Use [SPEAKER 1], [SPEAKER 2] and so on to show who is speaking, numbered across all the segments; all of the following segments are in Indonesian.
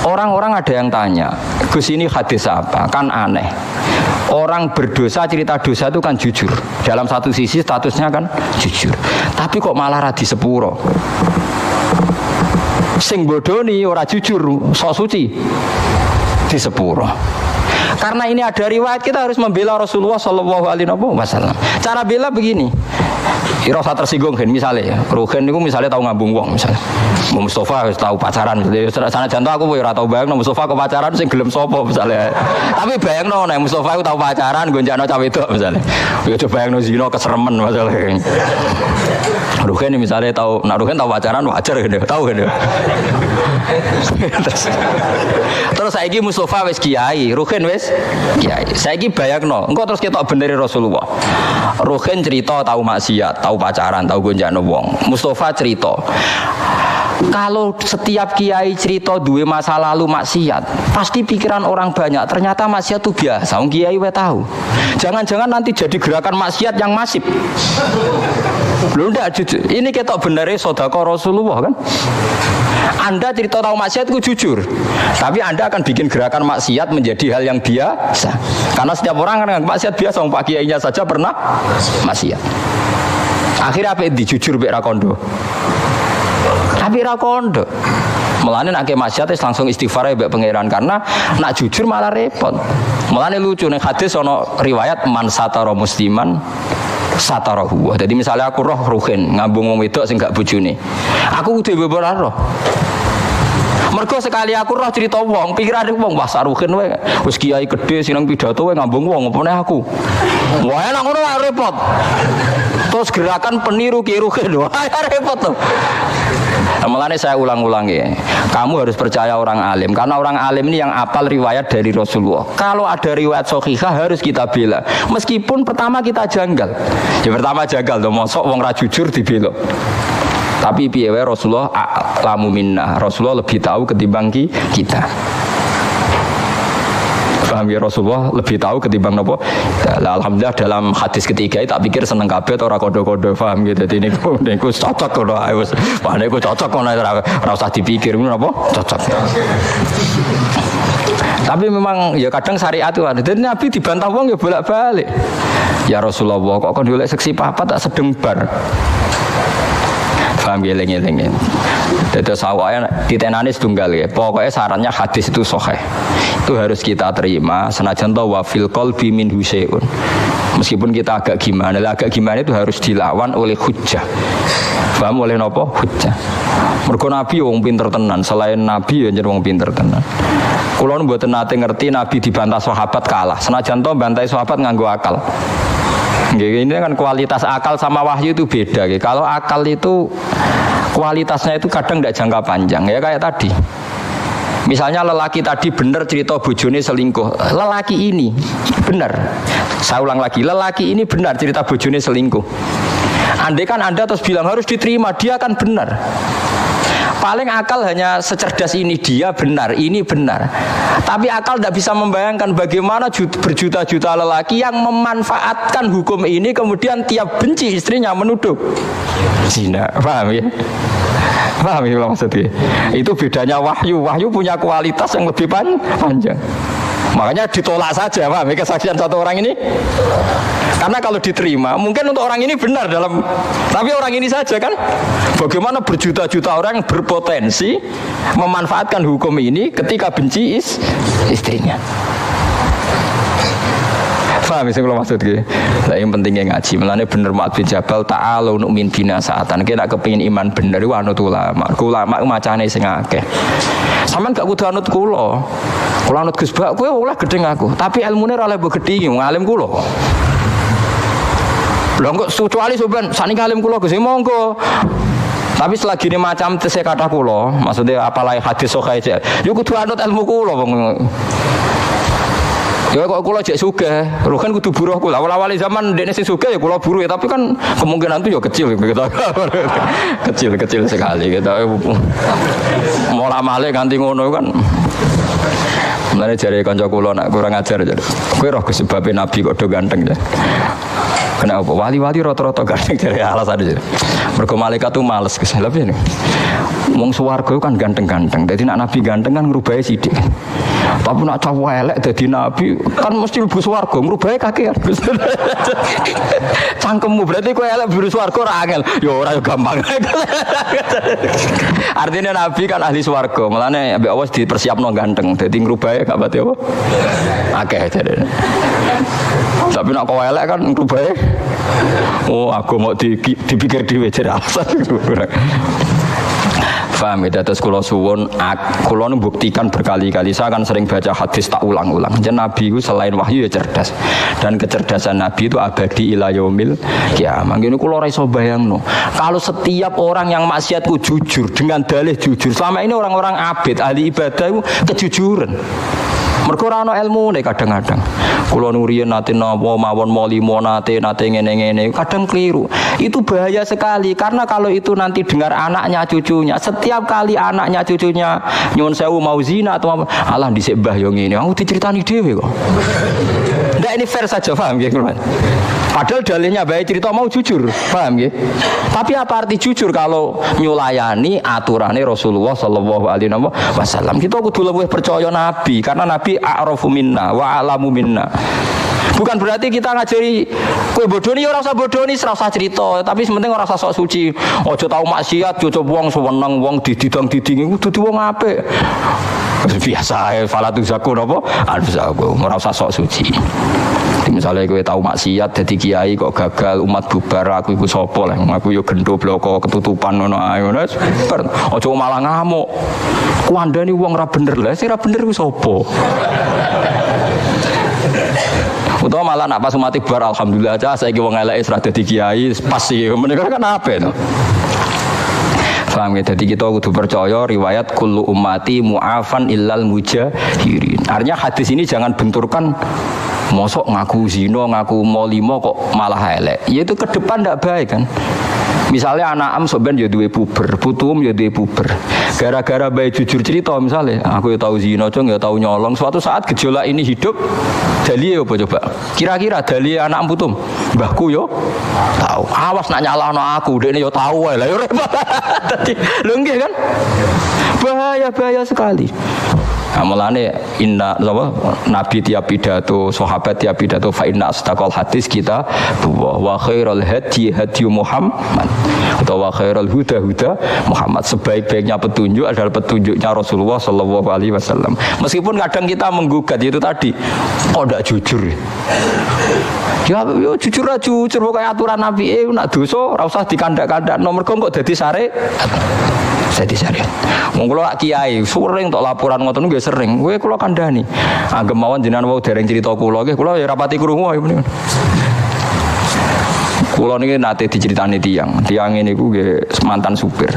[SPEAKER 1] Orang-orang ada yang tanya, Gus ini hadis apa? Kan aneh. Orang berdosa cerita dosa itu kan jujur. Dalam satu sisi statusnya kan jujur. Tapi kok malah radi sepuro. Sing bodoni ora jujur, sok suci di sepuro. Karena ini ada riwayat, kita harus membela Rasulullah Shallallahu Alaihi Wasallam. Cara bela begini, rasa tersinggung kan misalnya ya, Ruhin itu misalnya tahu ngambung wong misalnya, Mustafa tahu pacaran misalnya, sana jantung aku ya tahu bayang, Mustafa ke pacaran sing gelem sopo misalnya, tapi bayang nih Mustafa itu tahu pacaran, gonjano cawe itu misalnya, ya coba bayang zino keseremen misalnya, Ruhin misalnya tahu, nak Ruhin tahu pacaran wajar gitu, tahu gitu. Terus saya ini Mustafa wes kiai, Ruhin wes kiai. Saya ini bayangno, engkau terus kita beneri Rasulullah. Ruhin cerita tahu maksiat, tahu pacaran, tahu gonjano wong. Mustafa cerita. Kalau setiap kiai cerita dua masa lalu maksiat, pasti pikiran orang banyak. Ternyata maksiat itu biasa. Wong kiai we tahu. Jangan-jangan nanti jadi gerakan maksiat yang masif. Belum enggak jujur. Ini kita beneri sodako Rasulullah kan. Anda cerita tahu maksiat itu jujur, tapi Anda akan bikin gerakan maksiat menjadi hal yang biasa. Karena setiap orang kan maksiat biasa, Pak kiainya saja pernah maksiat. Akhirnya apa dijujur bek rakondo. Tapi rakondo. Mulane nek maksiat langsung istighfar bek pangeran karena nak jujur malah repot. Mulane lucu ning hadis ana riwayat man satara musliman satarahu. Jadi misalnya aku roh Ruhin ngambung wong wedok sing gak bojone. Aku kudu beber roh. Mergo sekali aku roh cerita wong, pikirane wong wah Ruhin wae wis kiai gedhe sineng pidato wae ngambung wong opone aku. Wah enak ngono repot. Terus gerakan peniru Ki Ruhin wah repot tuh. Mulane saya ulang-ulang ya. Kamu harus percaya orang alim karena orang alim ini yang apal riwayat dari Rasulullah. Kalau ada riwayat sahihah harus kita bela. Meskipun pertama kita janggal. Ya pertama janggal tuh mosok wong ra jujur dibela. Tapi piye wae Rasulullah a'lamu minna. Rasulullah lebih tahu ketimbang kita. Paham ya Rasulullah lebih tahu ketimbang nopo. Alhamdulillah dalam hadis ketiga itu tak pikir seneng kabeh ora kodo-kodo paham gitu. Dadi niku cocok kono ae wis. Wah niku cocok kono ora usah dipikir ngono apa? Cocok. Tapi memang ya kadang syariat itu ada. Dan Nabi dibantah wong ya bolak-balik. Ya Rasulullah kok kon golek seksi papat tak sedeng bar. Paham ya eling-eling. Dadi sawaya ditenani setunggal ya. Pokoknya sarannya hadis itu sahih. Itu harus kita terima senajan to wa fil qalbi min husaun. Meskipun kita agak gimana itu harus dilawan oleh hujjah. Paham oleh napa? Hujjah. Mergo Nabi wong pinter tenan, selain Nabi ya jeneng wong pinter tenan. Kula mboten nate ngerti Nabi dibantah sahabat kalah. Senajan to bantai sahabat nganggo akal. Ini kan kualitas akal sama wahyu itu beda. Kalau akal itu kualitasnya itu kadang tidak jangka panjang ya kayak tadi. Misalnya lelaki tadi benar cerita bojone selingkuh. Lelaki ini benar. Saya ulang lagi, lelaki ini benar cerita bojone selingkuh. Andai kan Anda terus bilang harus diterima, dia kan benar. Paling akal hanya secerdas ini, dia benar, ini benar. Tapi akal tidak bisa membayangkan bagaimana berjuta-juta lelaki yang memanfaatkan hukum ini kemudian tiap benci istrinya menuduh zina. Paham ya? Paham ya maksudnya? Itu bedanya wahyu. Wahyu punya kualitas yang lebih panjang. Makanya ditolak saja, paham ya, kesaksian satu orang ini. Karena kalau diterima, mungkin untuk orang ini benar dalam, tapi orang ini saja kan. Bagaimana berjuta-juta orang yang berpotensi memanfaatkan hukum ini ketika benci istrinya. Paham sih kalau maksud gue. Lah yang pentingnya ngaji. Mulane bener Mu'adz bin Jabal ta'alu nu'min bina saatan. Kita kepengin iman bener iku anut ulama. Ulama macane sing akeh. Sampeyan gak kudu anut kula. Kula anut Gus Bak kowe oleh gedeng aku, tapi ilmune ora oleh mbok gedhi wong alim kula. Lha kok kecuali sampean saniki alim kula Gus monggo. Tapi selagi ini macam tesih kata kula, maksudnya apalagi hadis sahih yo kudu anut ilmu kula wong. Ya kok kula jek sugih, lho kan kudu buruh kula. Awal-awal zaman dekne sing sugih ya kula buruh ya, tapi kan kemungkinan itu ya kecil gitu. Kecil sekali gitu. Mola male ganti ngono kan. Mulane jare kanca kula nak kurang ajar jare. Kowe roh kesebabe nabi kok do ganteng ya. Kenapa? Wali-wali rata-rata ganteng dari alasan aja. Mergo malaikat tuh males kesalap ini. Wong swarga kan ganteng-ganteng. Dadi nak nabi ganteng kan ngrubahe sithik. Tapi nak cowok elek dadi nabi kan mesti mlebu swarga, ngrubahe kakean. Cangkemmu berarti kowe elek mlebu swarga ora angel. Ya ora ya gampang. Artinya nabi kan ahli swarga. Mulane ambek Allah dipersiapno ganteng. Dadi ngrubahe gak pati apa? Akeh jare. Tapi nak kowe elek kan ngrubahe. Oh, aku mau dipikir dhewe jare alasan. Paham ya, terus kula suwun, kula buktikan berkali-kali. Saya kan sering baca hadis tak ulang-ulang. Jadi Nabi itu selain wahyu ya cerdas, dan kecerdasan Nabi itu abadi ila yaumil kiamah. Ngene kula ora iso bayangno. Kalau setiap orang yang maksiatku jujur dengan dalih jujur, selama ini orang-orang abid ahli ibadah itu kejujuran. Mergo ora ana ilmune kadang-kadang. Kula nuriyen nate napa mawon molimo nate ngene-ngene, kadang keliru. Itu bahaya sekali karena kalau itu nanti dengar anaknya cucunya, setiap kali anaknya cucunya nyuwun sewu mau zina atau alah dhisik mbah yo ngene, aku diceritani dhewe kok. Ndak ini fair saja, paham nggih, Mas? Padahal dalilnya baik cerita mau jujur, paham nggih? Tapi apa arti jujur kalau nyulayani aturane Rasulullah sallallahu alaihi wasallam? Kita kudu luwih percaya Nabi karena Nabi a'rafu minna wa a'lamu minna. Bukan berarti kita ngajari kowe bodoni ora usah bodoni, ora usah cerita, tapi sementing ora usah sok suci. Aja tau maksiat, aja wong seneng wong dididang-diding iku dudu wong apik. Biasa falatu zakun apa? Alzaku, ora usah sok suci. Misalnya kowe tau maksiat dadi kiai kok gagal umat bubar, aku iku sapa lah, aku yo gendho bloko ketutupan ngono ae ngono. Aja malah ngamuk. Kuandani wong ra bener lah, sing ra bener ku sapa? Utawa malah nak pas umat bubar alhamdulillah aja saiki wong eleke wis ra dadi kiai, pas iki menika kan ape to. Paham ya? Jadi kita kudu percaya riwayat kullu ummati mu'afan illal mujahirin. Artinya hadis ini jangan benturkan mosok ngaku zina, ngaku molimo kok malah elek. Ya itu ke depan ndak baik kan. Misalnya anak am soben ya duwe puber, putum ya duwe puber. Gara-gara baik jujur cerita misalnya, aku ya tahu zina, cung ya tahu nyolong. Suatu saat gejolak ini hidup, dalih apa coba? Kira-kira dalih anak putum, mbahku yo tahu. Awas nak nyalahno aku, dekne yo tahu wae. Lah yo repot. Dadi lho nggih kan? Bahaya sekali. Amalane inna nabi tiap pidato, sahabat tiap pidato fa inna astaqal hadis kita wa khairul hadi Muhammad atau wa khairul huda Muhammad. Sebaik-baiknya petunjuk adalah petunjuknya Rasulullah sallallahu alaihi wasallam. Meskipun kadang kita menggugat itu tadi, kok ndak jujur. Ya yo jujur pokoke aturan Nabi nak dosa ora usah dikandak-kandak nomor kok dadi sare. Jadi syariat. Wong kula kiai sering tok laporan ngoten nggih sering. Kowe kula kandhani. Anggep mawon jenengan wau dereng crita kula nggih kula ya rapati krungu ae menika. Kula niki nate diceritani tiyang ini ku nggih mantan supir.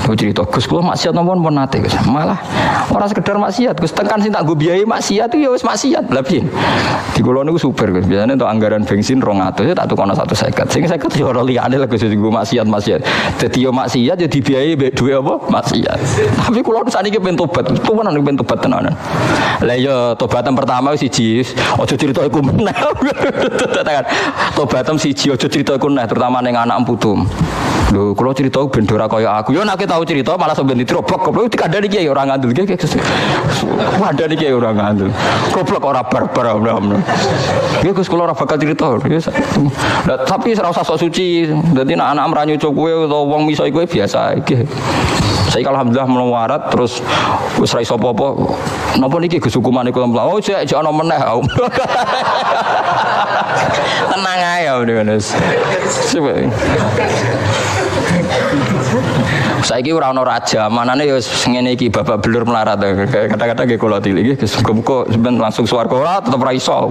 [SPEAKER 1] Aku cerita Gus kula maksiat napa pun nate Gus. Malah ora sekedar maksiat Gus tekan sing tak nggo biayai maksiat ya wis maksiat. Lah piye? Di kula niku supir Gus. Biasane untuk anggaran bensin 200 ya tak tukono 150. Sing 50 ya ora liyane lah Gus nggo maksiat. Dadi yo maksiat ya dibiayai mbek dhuwit apa? Maksiat. Tapi kula saniki pengen tobat. Tuwanan pengen tobat tenanan. Lah ya tobatan pertama wis siji. Aja crita iku meneh. Tobatan siji aja crita iku meneh terutama ning anak putum. Lho kula crita ben ora kaya aku. Yo nek tahu cerita malah sampeyan ditrobok goblok dikandani kiai ora ngandel iki. Kandani kiai ora ngandel. Goblok ora barbar omno. Ya Gus kula ora bakal cerita. Tapi ora usah sok suci. Dadi nek anak mranyu cuk kowe utawa wong miso kowe biasa iki. Saya alhamdulillah melawarat terus wis ra iso apa-apa. Napa niki Gus hukumane kula mlaku? Oh jek ana meneh. Tenang ae ngono. Saiki ora ana raja, manane ya ngene iki babak belur melarat. Kata-kata nggih kula tilik nggih muga-muga sampeyan langsung swarga ora tetep ra iso.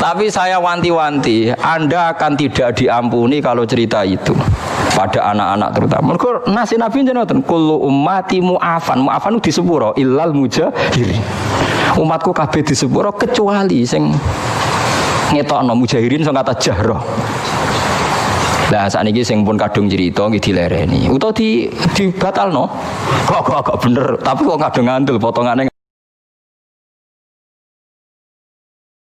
[SPEAKER 1] Tapi saya wanti-wanti, Anda akan tidak diampuni kalau cerita itu pada anak-anak terutama. Mergo nasi Nabi jenengan kullu ummati mu'afan. Mu'afan di sepuro illal mujahirin. Umatku kabeh di sepuro kecuali sing ngetokno mujahirin sing kata jahra. Lah sakniki sing pun kadung cerita nggih dilereni utawa dibatalno. Kok bener, tapi kok kadung ngandel potongane